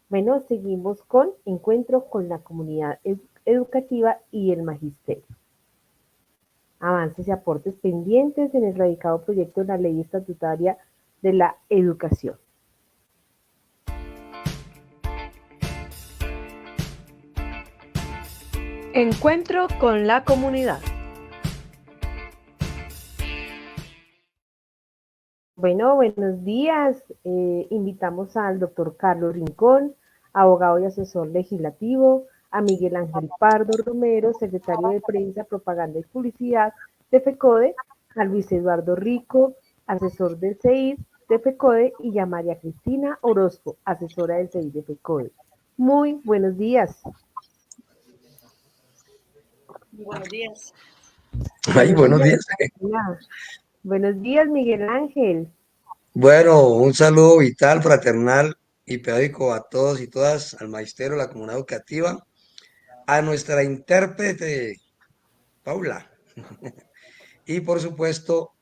Bueno, seguimos con encuentro con la comunidad educativa y el magisterio. Avances y aportes pendientes en el radicado proyecto de la ley estatutaria de la educación. Encuentro con la comunidad. Bueno, buenos días. Invitamos al doctor Carlos Rincón, abogado y asesor legislativo, a Miguel Ángel Pardo Romero, secretario de Prensa, Propaganda y Publicidad de FECODE, a Luis Eduardo Rico, asesor del CEID de FECODE, y a María Cristina Orozco, asesora del CEID de FECODE. Muy buenos días. Buenos días. Ay, Buenos buenos días, días. Carolina. Buenos días, Miguel Ángel. Bueno, un saludo vital, fraternal y pedagógico a todos y todas, al magisterio, a la comunidad educativa, a nuestra intérprete, Paula, y por supuesto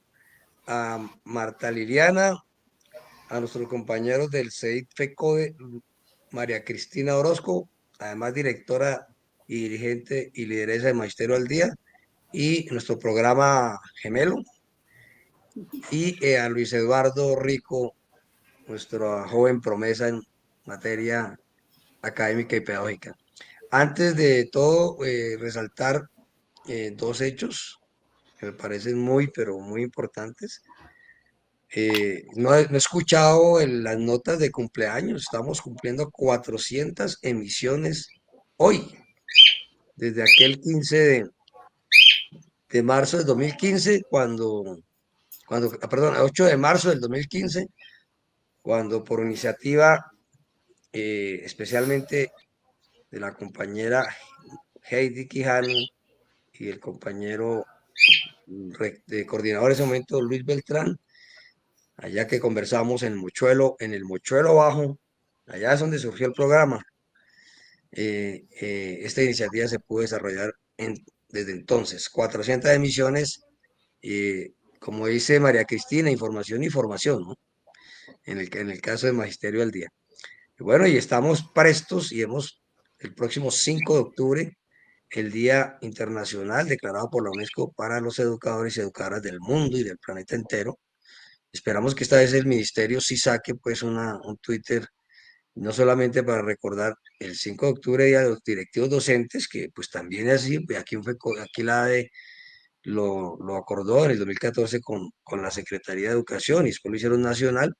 a Marta Liliana, a nuestros compañeros del CEID FECODE, María Cristina Orozco, además directora y dirigente y lideresa de Magisterio al Día, y nuestro programa gemelo, y a Luis Eduardo Rico, nuestra joven promesa en materia académica y pedagógica. Antes de todo, resaltar dos hechos que me parecen muy, pero muy importantes. No he escuchado las notas de cumpleaños, estamos cumpliendo 400 emisiones hoy, desde aquel 15 de marzo del 2015, perdón, 8 de marzo del 2015, cuando por iniciativa especialmente de la compañera Heidi Quijano y el compañero de coordinador en ese momento, Luis Beltrán, allá que conversamos en el Mochuelo Bajo, allá es donde surgió el programa. Esta iniciativa se pudo desarrollar desde entonces. 400 emisiones, como dice María Cristina, información y formación, ¿no? En el caso de Magisterio al Día. Y bueno, y estamos prestos y el próximo 5 de octubre, el Día Internacional declarado por la UNESCO para los educadores y educadoras del mundo y del planeta entero. Esperamos que esta vez el ministerio sí saque pues un Twitter, no solamente para recordar el 5 de octubre Día de los directivos docentes, que pues también es así, pues, aquí la ADE lo acordó en el 2014 con la Secretaría de Educación y después lo hicieron nacional,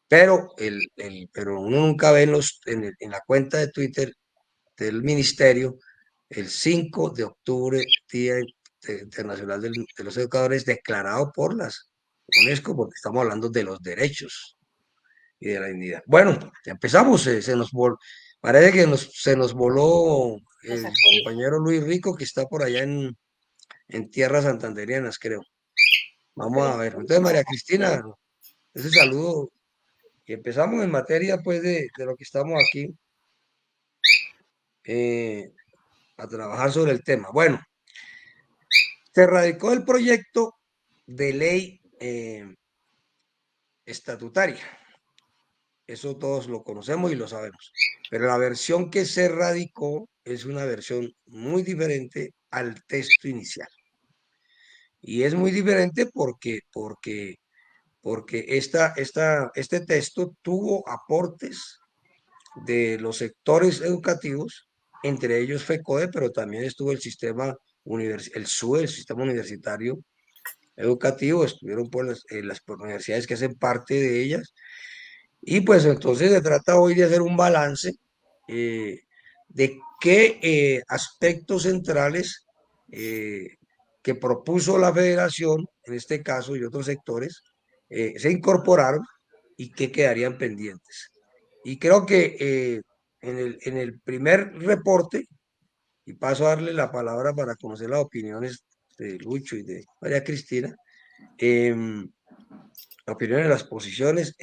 pero, pero uno nunca ve en la cuenta de Twitter del ministerio el 5 de octubre, Día Internacional de los Educadores, declarado por las UNESCO, porque estamos hablando de los derechos y de la dignidad. Bueno, ya empezamos, parece que se nos voló Los el acuerdos. compañero Luis Rico, que está por allá en tierras santanderianas, creo. Vamos a ver. Entonces, María Cristina, ese saludo, y empezamos en materia, pues, de lo que estamos aquí eh, a trabajar sobre el tema. Bueno, se radicó el proyecto de ley estatutaria. Eso todos lo conocemos y lo sabemos. Pero la versión que se radicó es una versión muy diferente al texto inicial. Y es muy diferente porque este texto tuvo aportes de los sectores educativos, entre ellos FECODE, pero también estuvo el sistema el SUE, el sistema universitario educativo, estuvieron por las universidades que hacen parte de ellas. Y pues entonces se trata hoy de hacer un balance eh, de qué aspectos centrales eh, que propuso la federación, en este caso, y otros sectores, se incorporaron y qué quedarían pendientes. Y creo que en el primer reporte, y paso a darle la palabra para conocer las opiniones de Lucho y de María Cristina, opiniones de las posiciones,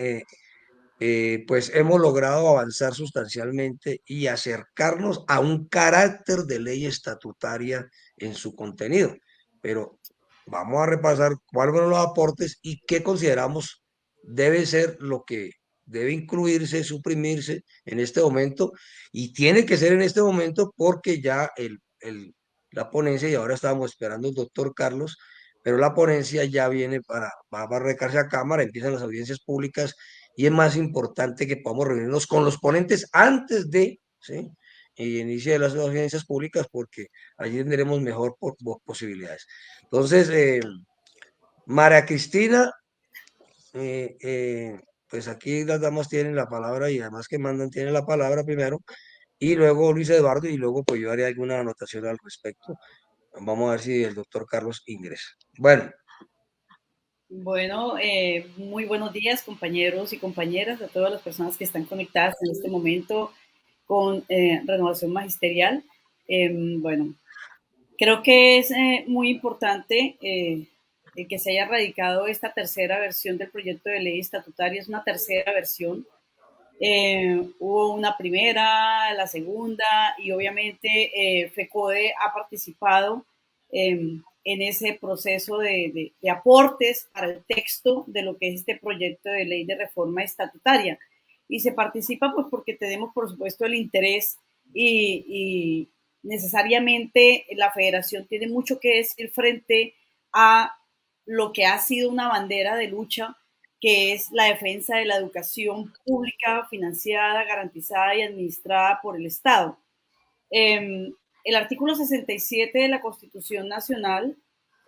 pues hemos logrado avanzar sustancialmente y acercarnos a un carácter de ley estatutaria en su contenido. Pero vamos a repasar cuáles fueron los aportes y qué consideramos debe ser lo que debe incluirse, suprimirse en este momento, y tiene que ser en este momento porque ya la ponencia, y ahora estábamos esperando al doctor Carlos, pero la ponencia ya viene va a recargarse a Cámara, empiezan las audiencias públicas, y es más importante que podamos reunirnos con los ponentes antes de, ¿sí?, y inicio de las audiencias públicas, porque allí tendremos mejor posibilidades. Entonces, María Cristina, pues aquí las damas tienen la palabra, y además que mandan tienen la palabra primero, y luego Luis Eduardo, y luego pues yo haré alguna anotación al respecto. Vamos a ver si el doctor Carlos ingresa. Bueno. Bueno, muy buenos días, compañeros y compañeras, a todas las personas que están conectadas en este momento con Renovación Magisterial. Bueno, creo que es muy importante que se haya radicado esta tercera versión del proyecto de ley estatutaria. Es una tercera versión. Hubo una primera, la segunda, y obviamente FECODE ha participado en ese proceso de aportes para el texto de lo que es este proyecto de ley de reforma estatutaria. Y se participa pues porque tenemos, por supuesto, el interés y necesariamente la federación tiene mucho que decir frente a lo que ha sido una bandera de lucha, que es la defensa de la educación pública, financiada, garantizada y administrada por el Estado. El artículo 67 de la Constitución Nacional,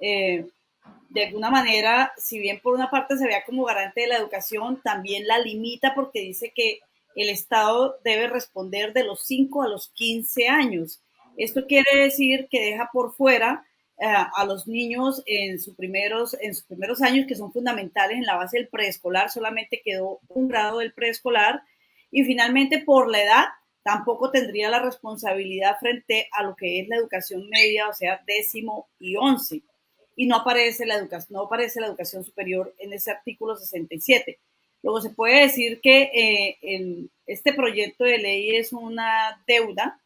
de alguna manera, si bien por una parte se vea como garante de la educación, también la limita porque dice que el Estado debe responder de los 5 a los 15 años. Esto quiere decir que deja por fuera a los niños en sus primeros años, que son fundamentales en la base del preescolar. Solamente quedó un grado del preescolar, y finalmente por la edad tampoco tendría la responsabilidad frente a lo que es la educación media, o sea, 10º y 11, y no aparece la educación superior en ese artículo 67. Luego se puede decir que este proyecto de ley es una deuda.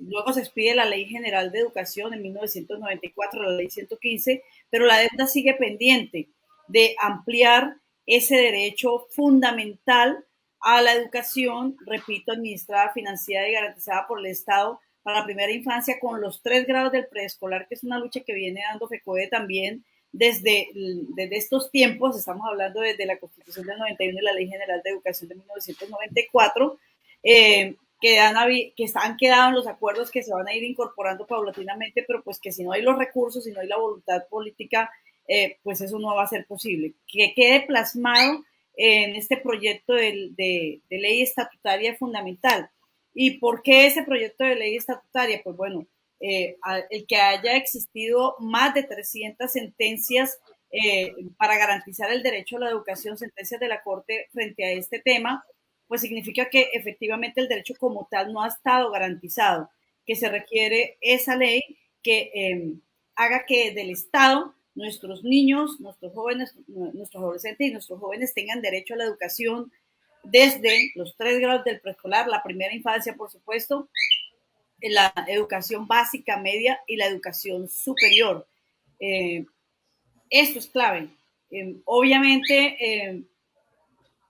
Luego se expide la Ley General de Educación en 1994, la Ley 115, pero la deuda sigue pendiente de ampliar ese derecho fundamental a la educación, repito, administrada, financiada y garantizada por el Estado para la primera infancia, con los 3 grados del preescolar, que es una lucha que viene dando FECODE también desde estos tiempos. Estamos hablando desde la Constitución del 91 y la Ley General de Educación de 1994, que han quedado en los acuerdos que se van a ir incorporando paulatinamente, pero pues que si no hay los recursos, si no hay la voluntad política, pues eso no va a ser posible. Que quede plasmado en este proyecto de ley estatutaria fundamental. ¿Y por qué ese proyecto de ley estatutaria? Pues bueno, el que haya existido más de 300 sentencias para garantizar el derecho a la educación, sentencias de la Corte frente a este tema, pues significa que efectivamente el derecho como tal no ha estado garantizado, que se requiere esa ley que haga que del Estado nuestros niños, nuestros jóvenes, nuestros adolescentes y nuestros jóvenes tengan derecho a la educación desde los 3 grados del preescolar, la primera infancia, por supuesto, la educación básica, media y la educación superior. Esto es clave. Obviamente,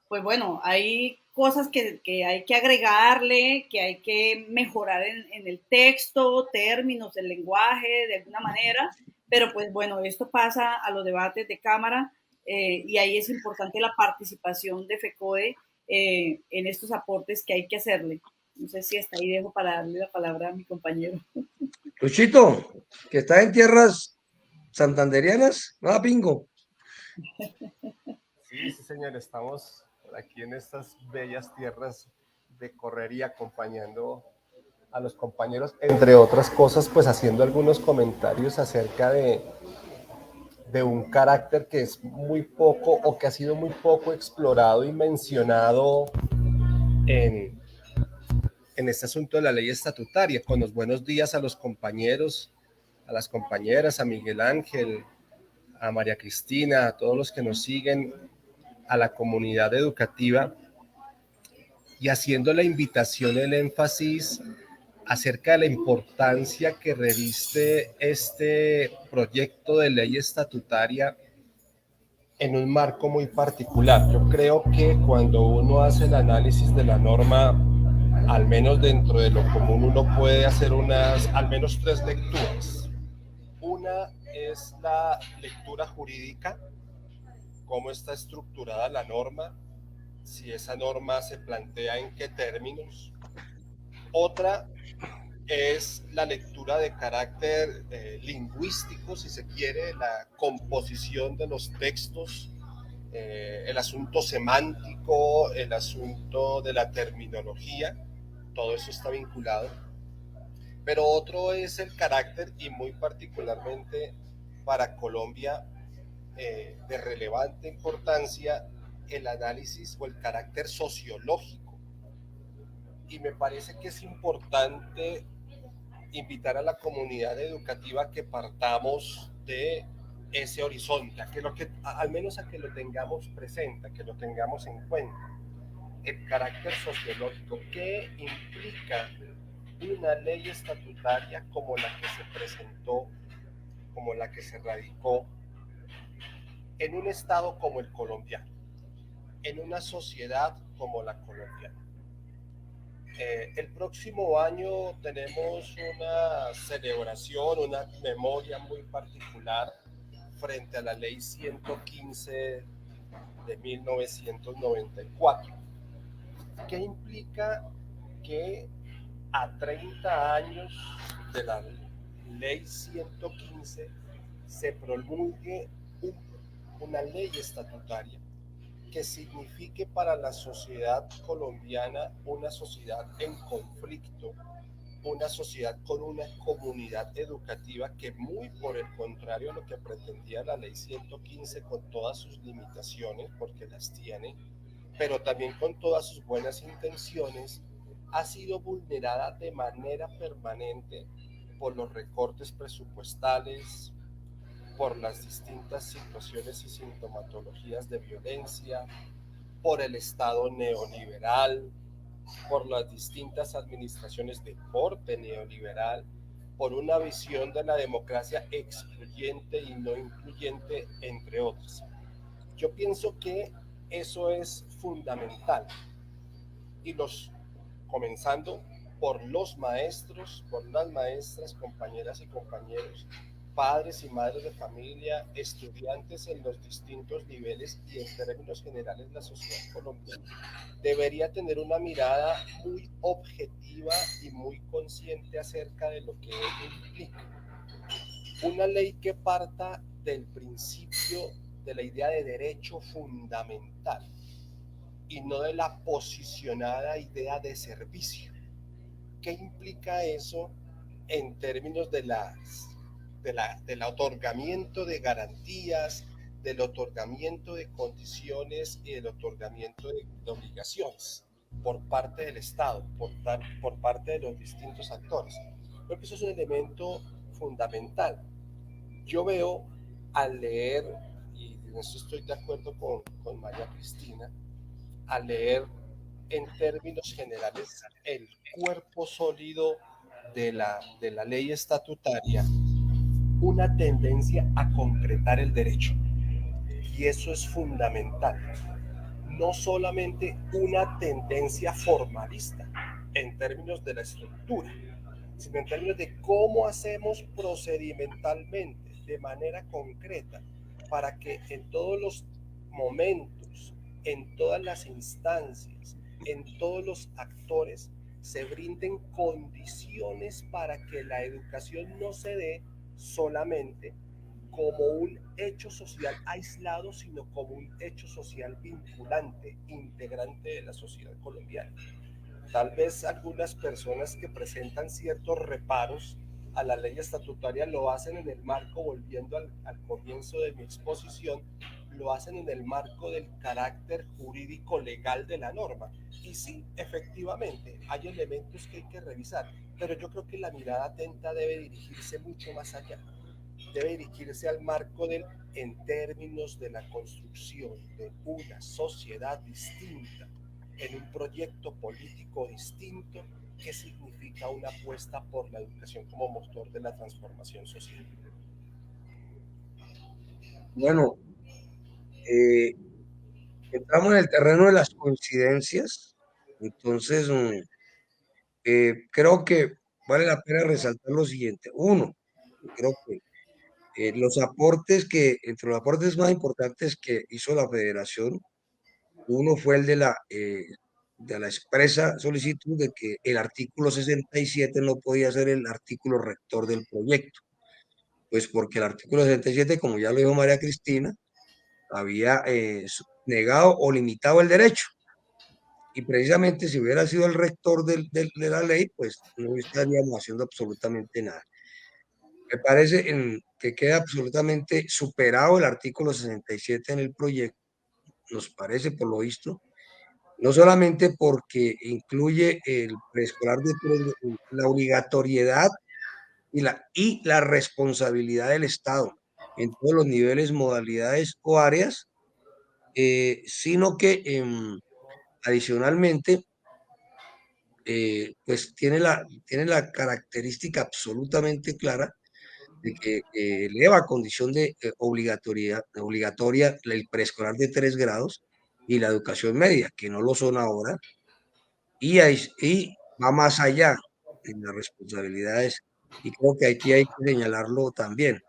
pues bueno, hay cosas que hay que agregarle, que hay que mejorar en el texto, términos, el lenguaje, de alguna manera, pero pues bueno, esto pasa a los debates de Cámara, y ahí es importante la participación de FECODE en estos aportes que hay que hacerle. No sé si hasta ahí dejo para darle la palabra a mi compañero. Luchito, que está en tierras santanderianas, nada pingo. Sí, señor, estamos aquí en estas bellas tierras de Correría acompañando a los compañeros, entre otras cosas, pues haciendo algunos comentarios acerca de un carácter que es muy poco o que ha sido muy poco explorado y mencionado en este asunto de la ley estatutaria. Con los buenos días a los compañeros, a las compañeras, a Miguel Ángel, a María Cristina, a todos los que nos siguen, a la comunidad educativa, y haciendo la invitación, el énfasis acerca de la importancia que reviste este proyecto de ley estatutaria en un marco muy particular. Yo creo que cuando uno hace el análisis de la norma, al menos dentro de lo común, uno puede hacer al menos 3 lecturas. Una es la lectura jurídica, cómo está estructurada la norma, si esa norma se plantea en qué términos. Otra es la lectura de carácter lingüístico, si se quiere, la composición de los textos, el asunto semántico, el asunto de la terminología, todo eso está vinculado. Pero otro es el carácter, y muy particularmente para Colombia, de relevante importancia, el análisis o el carácter sociológico. Y me parece que es importante invitar a la comunidad educativa que partamos de ese horizonte, al menos a que lo tengamos presente, a que lo tengamos en cuenta. El carácter sociológico, ¿qué implica una ley estatutaria como la que se presentó, como la que se radicó en un estado como el colombiano, en una sociedad como la colombiana? El próximo año tenemos una celebración, una memoria muy particular frente a la ley 115 de 1994. ¿Qué implica que a 30 años de la ley 115 se promulgue una ley estatutaria que signifique para la sociedad colombiana una sociedad en conflicto, una sociedad con una comunidad educativa que, muy por el contrario a lo que pretendía la ley 115, con todas sus limitaciones, porque las tiene, pero también con todas sus buenas intenciones, ha sido vulnerada de manera permanente por los recortes presupuestales, por las distintas situaciones y sintomatologías de violencia, por el Estado neoliberal, por las distintas administraciones de corte neoliberal, por una visión de la democracia excluyente y no incluyente, entre otras. Yo pienso que eso es fundamental, y comenzando por los maestros, por las maestras, compañeras y compañeros, padres y madres de familia, estudiantes en los distintos niveles, y en términos generales la sociedad colombiana debería tener una mirada muy objetiva y muy consciente acerca de lo que ello implica. Una ley que parta del principio de la idea de derecho fundamental y no de la posicionada idea de servicio. ¿Qué implica eso en términos del otorgamiento de garantías, del otorgamiento de condiciones y del otorgamiento de obligaciones por parte del Estado, por parte de los distintos actores? Creo que eso es un elemento fundamental. Yo veo, al leer, y en eso estoy de acuerdo con María Cristina, al leer en términos generales el cuerpo sólido de la ley estatutaria, una tendencia a concretar el derecho. Y eso es fundamental. No solamente una tendencia formalista en términos de la estructura, sino en términos de cómo hacemos procedimentalmente, de manera concreta, para que en todos los momentos, en todas las instancias, en todos los actores, se brinden condiciones para que la educación no se dé solamente como un hecho social aislado, sino como un hecho social vinculante, integrante de la sociedad colombiana. Tal vez algunas personas que presentan ciertos reparos a la ley estatutaria lo hacen en el marco, volviendo al comienzo de mi exposición, lo hacen en el marco del carácter jurídico legal de la norma. Y sí, efectivamente, hay elementos que hay que revisar, pero yo creo que la mirada atenta debe dirigirse mucho más allá. Debe dirigirse al marco en términos de la construcción de una sociedad distinta, en un proyecto político distinto, que significa una apuesta por la educación como motor de la transformación social. Bueno, eh, entramos en el terreno de las coincidencias, entonces creo que vale la pena resaltar lo siguiente. Uno, creo que los aportes entre los aportes más importantes que hizo la federación, uno fue el de la expresa solicitud de que el artículo 67 no podía ser el artículo rector del proyecto, pues porque el artículo 67, como ya lo dijo María Cristina, había negado o limitado el derecho. Y precisamente si hubiera sido el rector de la ley, pues no estaríamos haciendo absolutamente nada. Me parece que queda absolutamente superado el artículo 67 en el proyecto, nos parece por lo visto, no solamente porque incluye el preescolar la obligatoriedad y la responsabilidad del Estado en todos los niveles, modalidades o áreas, sino que adicionalmente, pues tiene la característica absolutamente clara de que eleva a condición de obligatoria el preescolar de 3 grados y la educación media, que no lo son ahora, y va más allá en las responsabilidades, y creo que aquí hay que señalarlo también,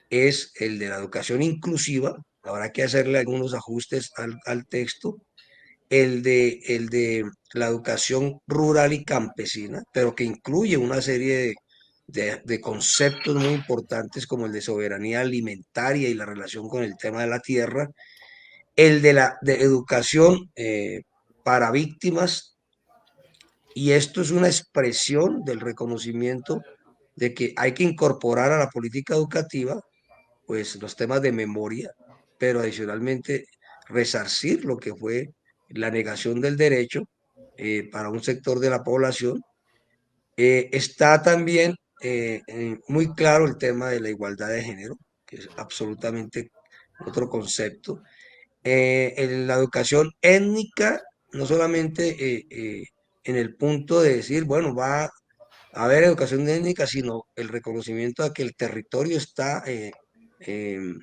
es el de la educación inclusiva, habrá que hacerle algunos ajustes al texto, el de la educación rural y campesina, pero que incluye una serie de conceptos muy importantes como el de soberanía alimentaria y la relación con el tema de la tierra, el de la de educación para víctimas, y esto es una expresión del reconocimiento de que hay que incorporar a la política educativa pues los temas de memoria, pero adicionalmente resarcir lo que fue la negación del derecho para un sector de la población. Está también muy claro el tema de la igualdad de género, que es absolutamente otro concepto. En la educación étnica, no solamente en el punto de decir, bueno, va a haber educación étnica, sino el reconocimiento de que el territorio está em,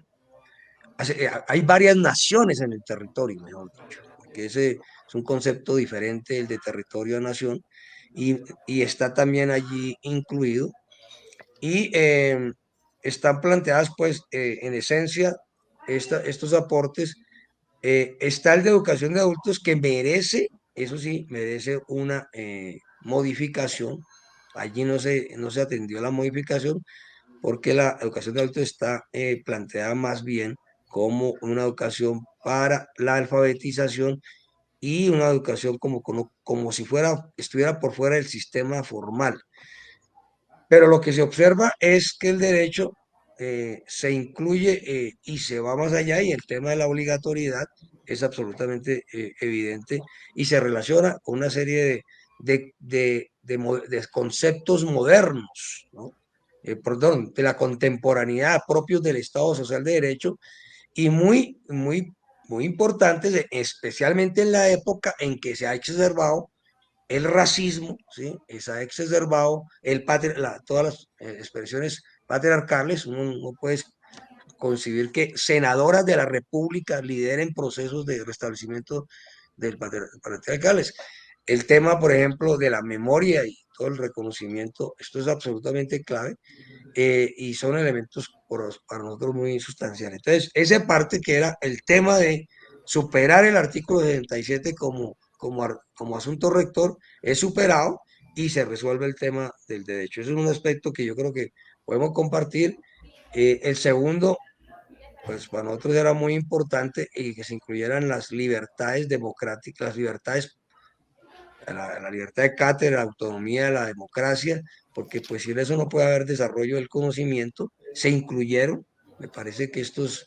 hay varias naciones en el territorio, mejor dicho, porque ese es un concepto diferente el de territorio a nación, y está también allí incluido. Y están planteadas, pues, en esencia, estos aportes. Está el de educación de adultos que merece, eso sí, merece una modificación. Allí no se atendió la modificación porque la educación de adultos está planteada más bien como una educación para la alfabetización y una educación como si estuviera por fuera del sistema formal. Pero lo que se observa es que el derecho se incluye y se va más allá, y el tema de la obligatoriedad es absolutamente evidente y se relaciona con una serie de conceptos modernos, ¿no? Perdón, de la contemporaneidad propios del Estado Social de Derecho y muy importantes, especialmente en la época en que se ha exacerbado el racismo, ¿sí? Se ha exacerbado todas las expresiones patriarcales. Uno no puede concebir que senadoras de la República lideren procesos de restablecimiento del patriarcales. El tema, por ejemplo, de la memoria y todo el reconocimiento, esto es absolutamente clave, y son elementos para nosotros muy sustanciales. Entonces, esa parte que era el tema de superar el artículo 67 como asunto rector es superado y se resuelve el tema del derecho. Ese es un aspecto que yo creo que podemos compartir. El segundo, pues para nosotros era muy importante que se incluyeran las libertades democráticas, las libertades, la libertad de cátedra, la autonomía, la democracia, porque pues sin eso no puede haber desarrollo del conocimiento. Se incluyeron, me parece que estos.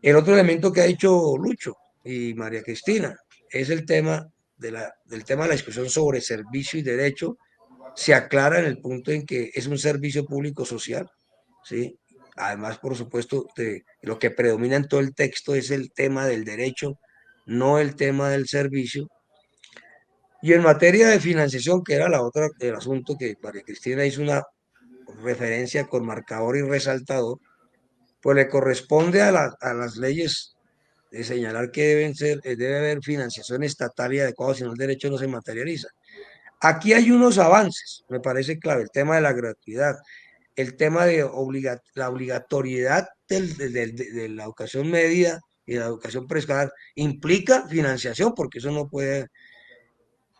El otro elemento que ha dicho Lucho y María Cristina es el tema del tema de la discusión sobre servicio y derecho. Se aclara en el punto en que es un servicio público social, ¿sí? Además, por supuesto, lo que predomina en todo el texto es el tema del derecho, no el tema del servicio. Y en materia de financiación, que era el asunto que María Cristina hizo una referencia con marcador y resaltador, pues le corresponde a las leyes de señalar que debe haber financiación estatal y adecuada, si no el derecho no se materializa. Aquí hay unos avances, me parece clave, el tema de la gratuidad, el tema de la obligatoriedad de la educación media y de la educación preescolar implica financiación, porque eso no puede.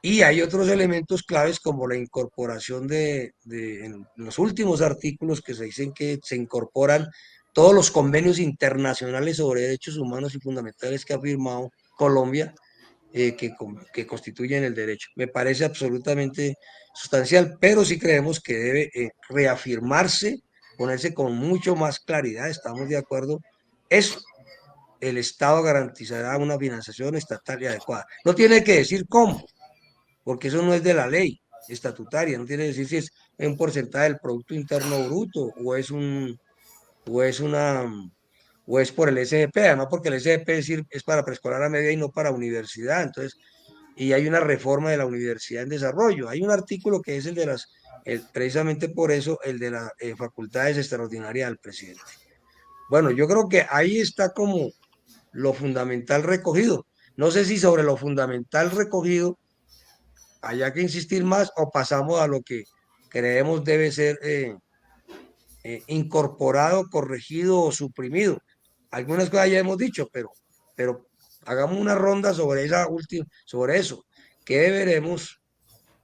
Y hay otros elementos claves como la incorporación en los últimos artículos que se dicen que se incorporan todos los convenios internacionales sobre derechos humanos y fundamentales que ha firmado Colombia, que constituyen el derecho. Me parece absolutamente sustancial, pero sí creemos que debe reafirmarse, ponerse con mucho más claridad, estamos de acuerdo, eso. El Estado garantizará una financiación estatal y adecuada. No tiene que decir cómo, porque eso no es de la ley estatutaria, no tiene que decir si es un porcentaje del Producto Interno Bruto o es una o es por el SDP, además porque el SDP es para preescolar a media y no para universidad, entonces, y hay una reforma de la universidad en desarrollo, hay un artículo que es el de precisamente por eso, el de las facultades extraordinarias del presidente. Bueno, yo creo que ahí está como lo fundamental recogido. No sé si sobre lo fundamental recogido haya que insistir más o pasamos a lo que creemos debe ser incorporado, corregido o suprimido. Algunas cosas ya hemos dicho, pero hagamos una ronda sobre esa última, sobre eso. ¿Qué deberemos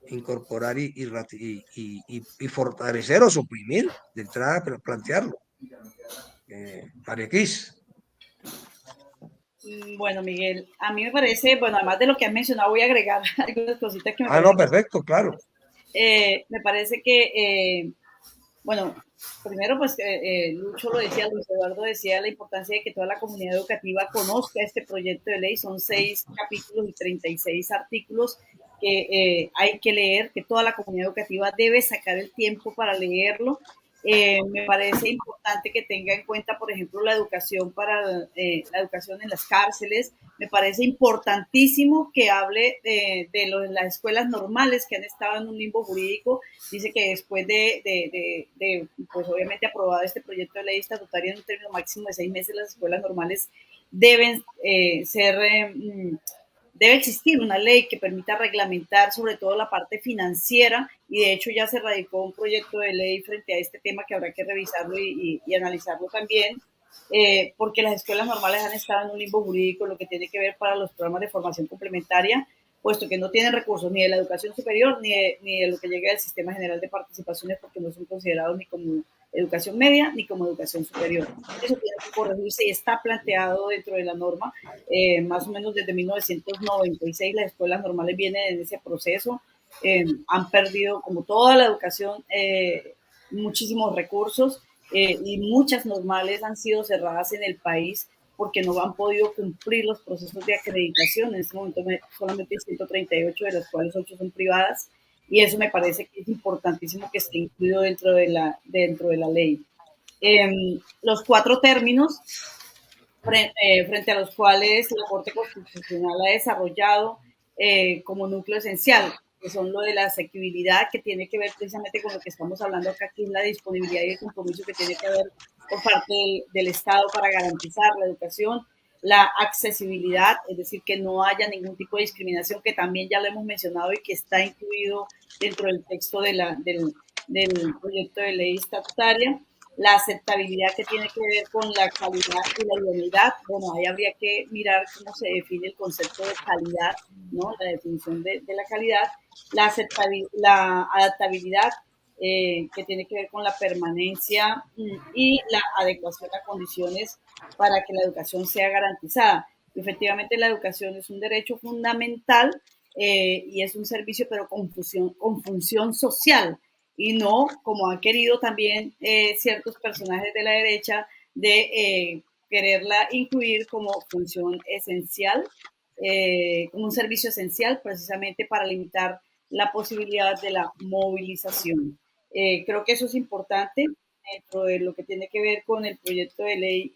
incorporar y fortalecer o suprimir de entrada, pero plantearlo? María Cris. Bueno, Miguel, a mí me parece, bueno, además de lo que has mencionado, voy a agregar algunas cositas que me Ah, no, parecen. perfecto, claro. Me parece que, bueno, primero, pues Lucho lo decía, Luis Eduardo decía la importancia de que toda la comunidad educativa conozca este proyecto de ley. Son 6 capítulos y 36 artículos que hay que leer, que toda la comunidad educativa debe sacar el tiempo para leerlo. Me parece importante que tenga en cuenta, por ejemplo, la educación la educación en las cárceles. Me parece importantísimo que hable de las escuelas normales que han estado en un limbo jurídico. Dice que después pues obviamente aprobado este proyecto de ley estatutaria en un término máximo de 6 meses, las escuelas normales deben debe existir una ley que permita reglamentar sobre todo la parte financiera, y de hecho ya se radicó un proyecto de ley frente a este tema que habrá que revisarlo y analizarlo también, porque las escuelas normales han estado en un limbo jurídico, lo que tiene que ver para los programas de formación complementaria, puesto que no tienen recursos ni de la educación superior ni de lo que llega del sistema general de participaciones, porque no son considerados ni como educación media ni como educación superior. Eso tiene que corregirse y está planteado dentro de la norma. Más o menos desde 1996 las escuelas normales vienen en ese proceso. Han perdido, como toda la educación, muchísimos recursos, y muchas normales han sido cerradas en el país porque no han podido cumplir los procesos de acreditación. En este momento solamente hay 138, de las cuales 8 son privadas, y eso me parece que es importantísimo que esté incluido dentro de la ley. Los 4 términos frente a los cuales la Corte Constitucional ha desarrollado como núcleo esencial, que son lo de la asequibilidad, que tiene que ver precisamente con lo que estamos hablando acá, que es la disponibilidad y el compromiso que tiene que haber por parte del Estado para garantizar la educación, la accesibilidad, es decir, que no haya ningún tipo de discriminación, que también ya lo hemos mencionado y que está incluido dentro del texto del proyecto de ley estatutaria. La aceptabilidad, que tiene que ver con la calidad y la idoneidad. Bueno, ahí habría que mirar cómo se define el concepto de calidad, ¿no? La definición de la calidad. La adaptabilidad, que tiene que ver con la permanencia y la adecuación a condiciones para que la educación sea garantizada. Efectivamente, la educación es un derecho fundamental, y es un servicio, pero con función social, y no como han querido también ciertos personajes de la derecha de quererla incluir como función esencial, como un servicio esencial, precisamente para limitar la posibilidad de la movilización. Creo que eso es importante dentro de lo que tiene que ver con el proyecto de ley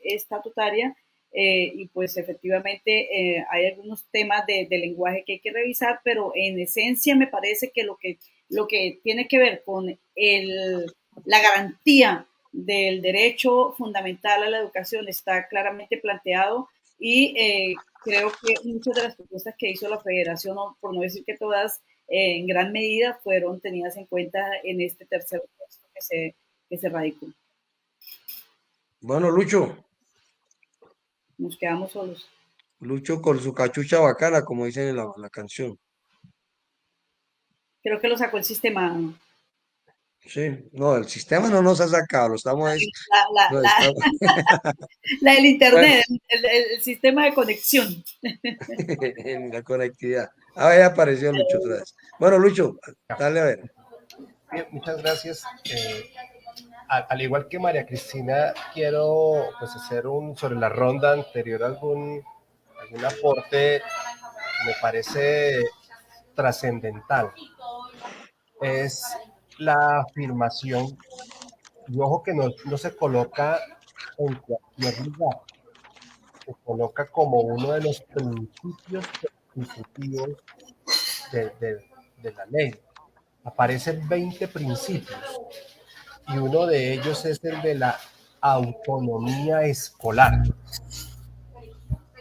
estatutaria, y pues efectivamente hay algunos temas de lenguaje que hay que revisar, pero en esencia me parece que lo que tiene que ver con la garantía del derecho fundamental a la educación está claramente planteado. y creo que muchas de las propuestas que hizo la federación, por no decir que todas, en gran medida fueron tenidas en cuenta en este tercer texto que se radicó. Bueno, Lucho. Nos quedamos solos. Lucho con su cachucha bacana, como dicen en la canción. Creo que lo sacó el sistema. Sí, no, el sistema no nos ha sacado, lo estamos... La, lo la, estamos la del bueno, internet, el sistema de conexión. en la conectividad. Ah, ya apareció Lucho otra vez. Bueno, Lucho, dale a ver. Bien, muchas gracias. Al igual que María Cristina, quiero pues hacer sobre la ronda anterior algún aporte que me parece trascendental. Es la afirmación, y ojo que no se coloca en cualquier lugar, se coloca como uno de los principios constitutivos de la ley. Aparecen 20 principios y uno de ellos es el de la autonomía escolar.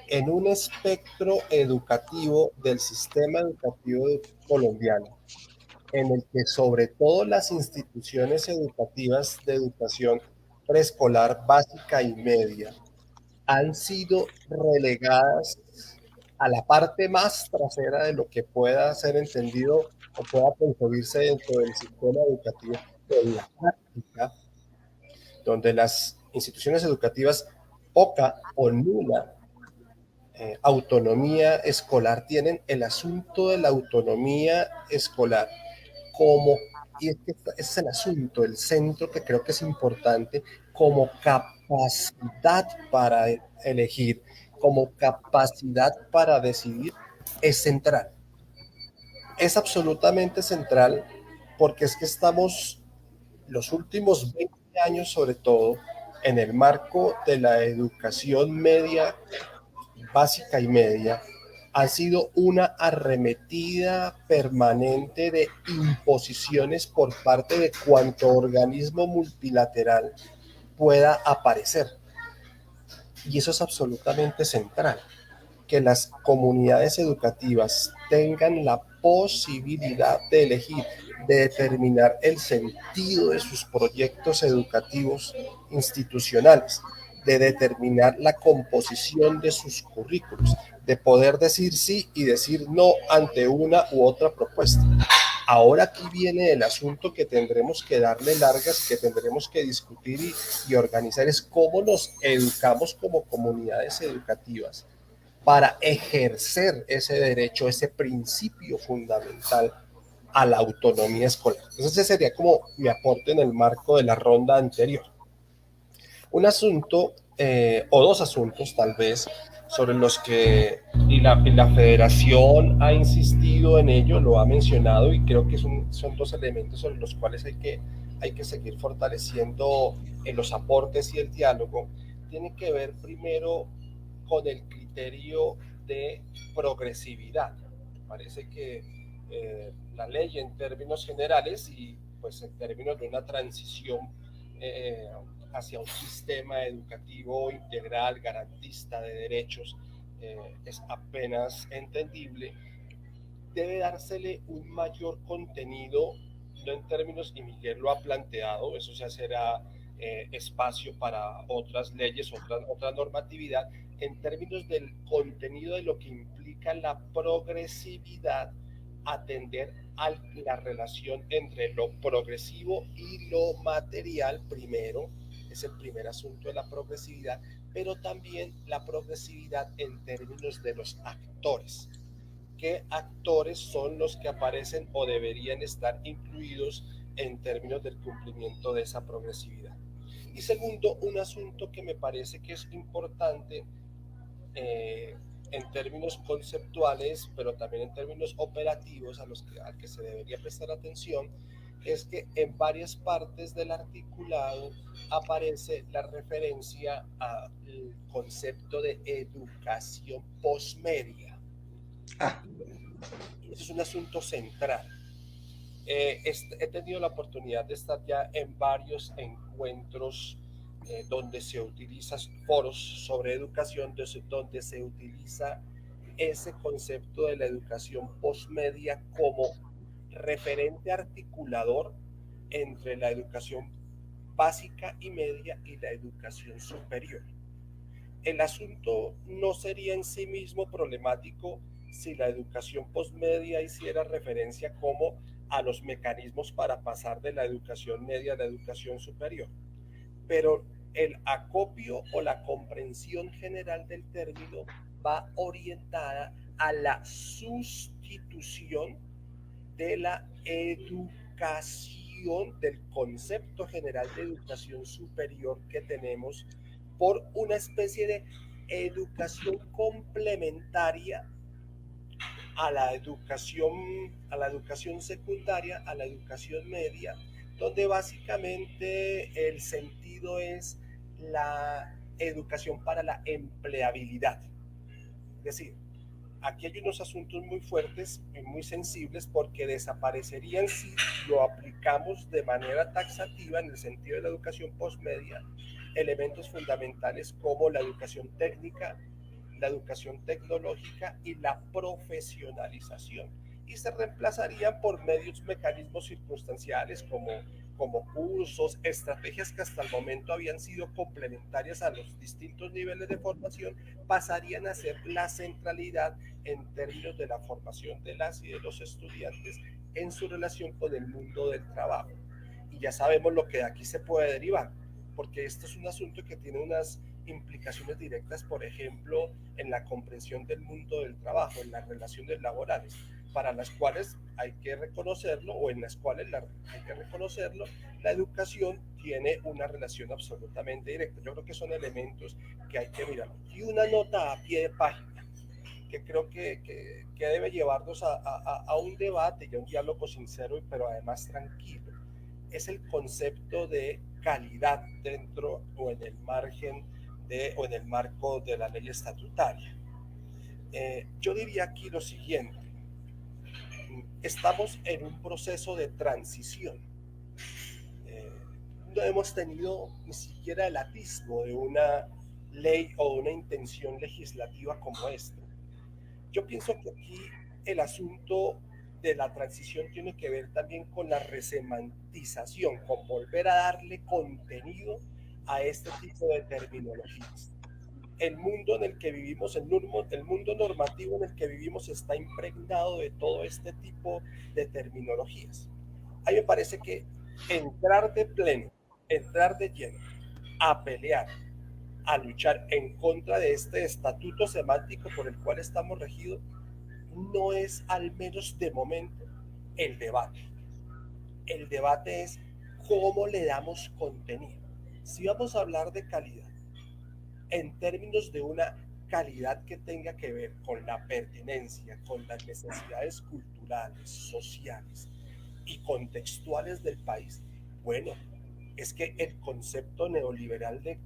En un espectro educativo del sistema educativo colombiano, en el que sobre todo las instituciones educativas de educación preescolar básica y media han sido relegadas a la parte más trasera de lo que pueda ser entendido o pueda concebirse dentro del sistema educativo en la práctica, donde las instituciones educativas poca o nula autonomía escolar tienen. El asunto de la autonomía escolar como, y ese es el asunto, el centro que creo que es importante, como capacidad para elegir, como capacidad para decidir, es central. Es absolutamente central porque es que estamos los últimos 20 años, sobre todo, en el marco de la educación media, básica y media, ha sido una arremetida permanente de imposiciones por parte de cuanto organismo multilateral pueda aparecer. Y eso es absolutamente central, que las comunidades educativas tengan la posibilidad de elegir, de determinar el sentido de sus proyectos educativos institucionales, de determinar la composición de sus currículos, de poder decir sí y decir no ante una u otra propuesta. Ahora aquí viene el asunto que tendremos que darle largas, que tendremos que discutir y organizar, es cómo nos educamos como comunidades educativas para ejercer ese derecho, ese principio fundamental a la autonomía escolar. Entonces ese sería como mi aporte en el marco de la ronda anterior. Un asunto o dos asuntos tal vez sobre los que la federación ha insistido en ello, lo ha mencionado y creo que son dos elementos sobre los cuales hay que seguir fortaleciendo los aportes y el diálogo. Tiene que ver primero con el criterio de progresividad. Parece que la ley en términos generales y pues en términos de una transición hacia un sistema educativo integral, garantista de derechos, es apenas entendible, debe dársele un mayor contenido, no en términos, y Miguel lo ha planteado, eso ya será espacio para otras leyes, otra normatividad, en términos del contenido de lo que implica la progresividad, atender a la relación entre lo progresivo y lo material primero, es el primer asunto de la progresividad, pero también la progresividad en términos de los actores. ¿Qué actores son los que aparecen o deberían estar incluidos en términos del cumplimiento de esa progresividad? Y segundo, un asunto que me parece que es importante en términos conceptuales, pero también en términos operativos al que se debería prestar atención, es que en varias partes del articulado aparece la referencia al concepto de educación posmedia. Eso es un asunto central. He tenido la oportunidad de estar ya en varios encuentros donde se utilizan foros sobre educación, donde se utiliza ese concepto de la educación postmedia como referente articulador entre la educación básica y media y la educación superior. El asunto no sería en sí mismo problemático si la educación postmedia hiciera referencia como a los mecanismos para pasar de la educación media a la educación superior, pero el acopio o la comprensión general del término va orientada a la sustitución de la educación, del concepto general de educación superior que tenemos, por una especie de educación complementaria a la educación secundaria, a la educación media, donde básicamente el sentido es la educación para la empleabilidad. Es decir, aquí hay unos asuntos muy fuertes y muy sensibles porque desaparecerían si lo aplicamos de manera taxativa en el sentido de la educación postmedia elementos fundamentales como la educación técnica, la educación tecnológica y la profesionalización, y se reemplazarían por medios, mecanismos circunstanciales como cursos, estrategias que hasta el momento habían sido complementarias a los distintos niveles de formación, pasarían a ser la centralidad en términos de la formación de las y de los estudiantes en su relación con el mundo del trabajo. Y ya sabemos lo que de aquí se puede derivar, porque esto es un asunto que tiene unas implicaciones directas, por ejemplo, en la comprensión del mundo del trabajo, en las relaciones laborales, para las cuales hay que reconocerlo, o en las cuales hay que reconocerlo, la educación tiene una relación absolutamente directa. Yo creo que son elementos que hay que mirar. Y una nota a pie de página, que creo que debe llevarnos a un debate y a un diálogo sincero, pero además tranquilo, es el concepto de calidad dentro o en el margen o en el marco de la ley estatutaria. Yo diría aquí lo siguiente: estamos en un proceso de transición. No hemos tenido ni siquiera el atisbo de una ley o una intención legislativa como esta. Yo pienso que aquí el asunto de la transición tiene que ver también con la resemantización, con volver a darle contenido a este tipo de terminologías. El mundo en el que vivimos, el mundo normativo en el que vivimos está impregnado de todo este tipo de terminologías. A mí me parece que entrar de pleno, entrar de lleno a pelear, a luchar en contra de este estatuto semántico por el cual estamos regidos, no es, al menos de momento, el debate. El debate es cómo le damos contenido. Si vamos a hablar de calidad, en términos de una calidad que tenga que ver con la pertinencia, con las necesidades culturales, sociales y contextuales del país, bueno, es que el concepto neoliberal de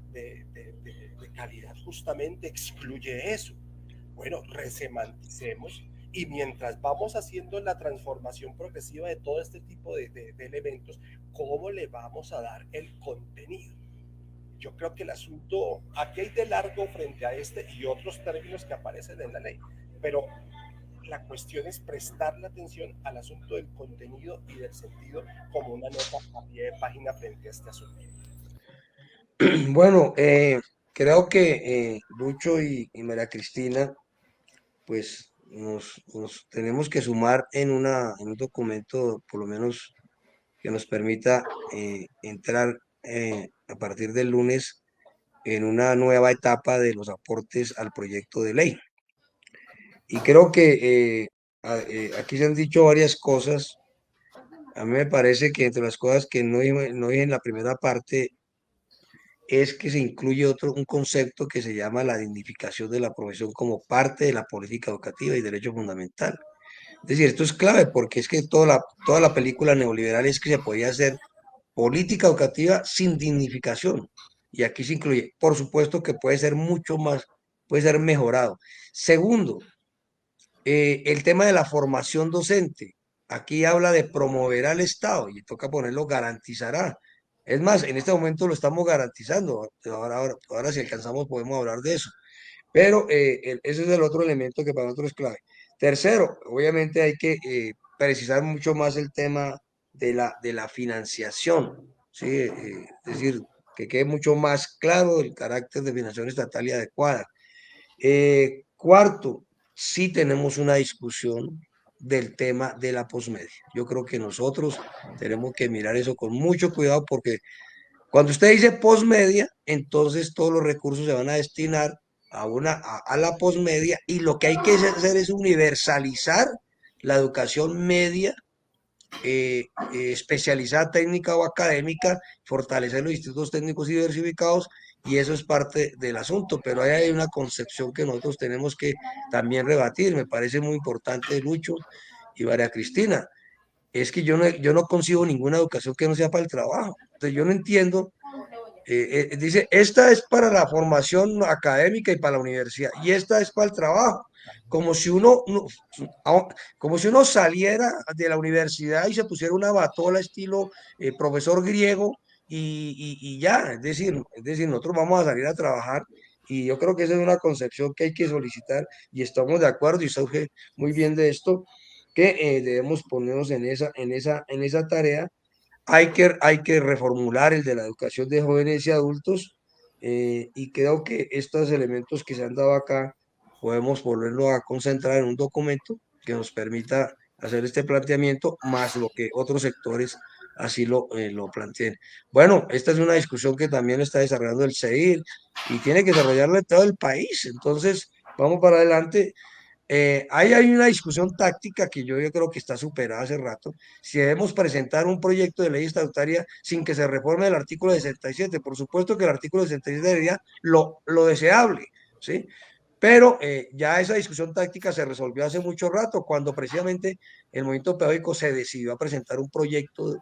calidad justamente excluye eso. Bueno, resemanticemos, y mientras vamos haciendo la transformación progresiva de todo este tipo de elementos, ¿cómo le vamos a dar el contenido? Yo creo que el asunto, aquí hay de largo frente a este y otros términos que aparecen en la ley, pero la cuestión es prestarle atención al asunto del contenido y del sentido como una nota a pie de página frente a este asunto. Bueno, creo que Lucho y María Cristina, pues nos tenemos que sumar en un documento, por lo menos que nos permita entrar a partir del lunes en una nueva etapa de los aportes al proyecto de ley. Y creo que aquí se han dicho varias cosas. A mí me parece que entre las cosas que no dije en la primera parte es que se incluye un concepto que se llama la dignificación de la profesión como parte de la política educativa y derecho fundamental. Es decir, esto es clave porque es que toda la película neoliberal es que se podía hacer política educativa sin dignificación. Y aquí se incluye, por supuesto que puede ser mucho más, puede ser mejorado. Segundo, el tema de la formación docente. Aquí habla de promover al Estado y toca ponerlo garantizará. Es más, en este momento lo estamos garantizando. Ahora si alcanzamos podemos hablar de eso. Pero ese es el otro elemento que para nosotros es clave. Tercero, obviamente hay que precisar mucho más el tema de la financiación, ¿sí? Es decir, que quede mucho más claro el carácter de financiación estatal y adecuada. Cuarto, sí tenemos una discusión del tema de la posmedia. Yo creo que nosotros tenemos que mirar eso con mucho cuidado porque cuando usted dice posmedia, entonces todos los recursos se van a destinar a la posmedia y lo que hay que hacer es universalizar la educación media, especializada técnica o académica, fortalecer los institutos técnicos y diversificados y eso es parte del asunto, pero ahí hay una concepción que nosotros tenemos que también rebatir, me parece muy importante, Lucho y María Cristina, es que yo no concibo ninguna educación que no sea para el trabajo, entonces yo no entiendo dice, esta es para la formación académica y para la universidad, y esta es para el trabajo. Como si como si uno saliera de la universidad y se pusiera una batola estilo profesor griego y ya, es decir, nosotros vamos a salir a trabajar y yo creo que esa es una concepción que hay que solicitar y estamos de acuerdo y surge muy bien de esto que debemos ponernos en esa tarea hay que reformular el de la educación de jóvenes y adultos y creo que estos elementos que se han dado acá podemos volverlo a concentrar en un documento que nos permita hacer este planteamiento más lo que otros sectores así lo planteen. Bueno, esta es una discusión que también está desarrollando el CEIR y tiene que desarrollarla en todo el país. Entonces, vamos para adelante. Ahí hay una discusión táctica que yo creo que está superada hace rato. Si debemos presentar un proyecto de ley estatutaria sin que se reforme el artículo 67, por supuesto que el artículo 67 sería lo deseable, ¿sí? Pero ya esa discusión táctica se resolvió hace mucho rato, cuando precisamente el movimiento pedagógico se decidió a presentar un proyecto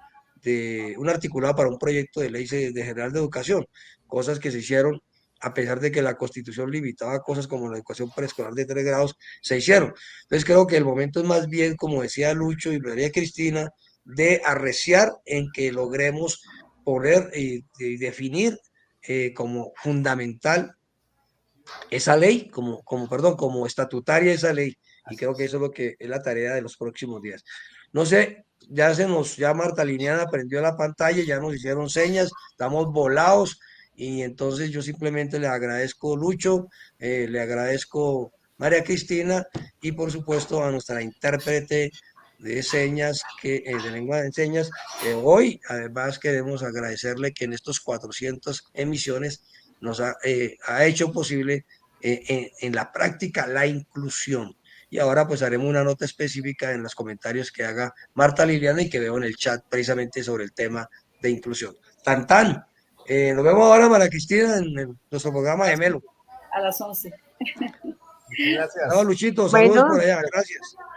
un articulado para un proyecto de ley de general de educación, cosas que se hicieron a pesar de que la Constitución limitaba cosas como la educación preescolar de 3 grados, se hicieron. Entonces creo que el momento es más bien, como decía Lucho y María Cristina, de arreciar en que logremos poner y definir como fundamental esa ley, como estatutaria esa ley. Y creo que eso es lo que es la tarea de los próximos días. No sé, ya Marta Liniana prendió la pantalla, ya nos hicieron señas, estamos volados y entonces yo simplemente le agradezco Lucho, le agradezco María Cristina y por supuesto a nuestra intérprete de señas, de lengua de señas, que hoy además queremos agradecerle que en estos 400 emisiones nos ha hecho posible en la práctica la inclusión. Y ahora pues haremos una nota específica en los comentarios que haga Marta Liliana y que veo en el chat precisamente sobre el tema de inclusión. Tan tan. Nos vemos ahora, María Cristina, en nuestro programa gemelo. A las 11. Gracias. No, Luchito, saludos por Bueno, allá. Gracias.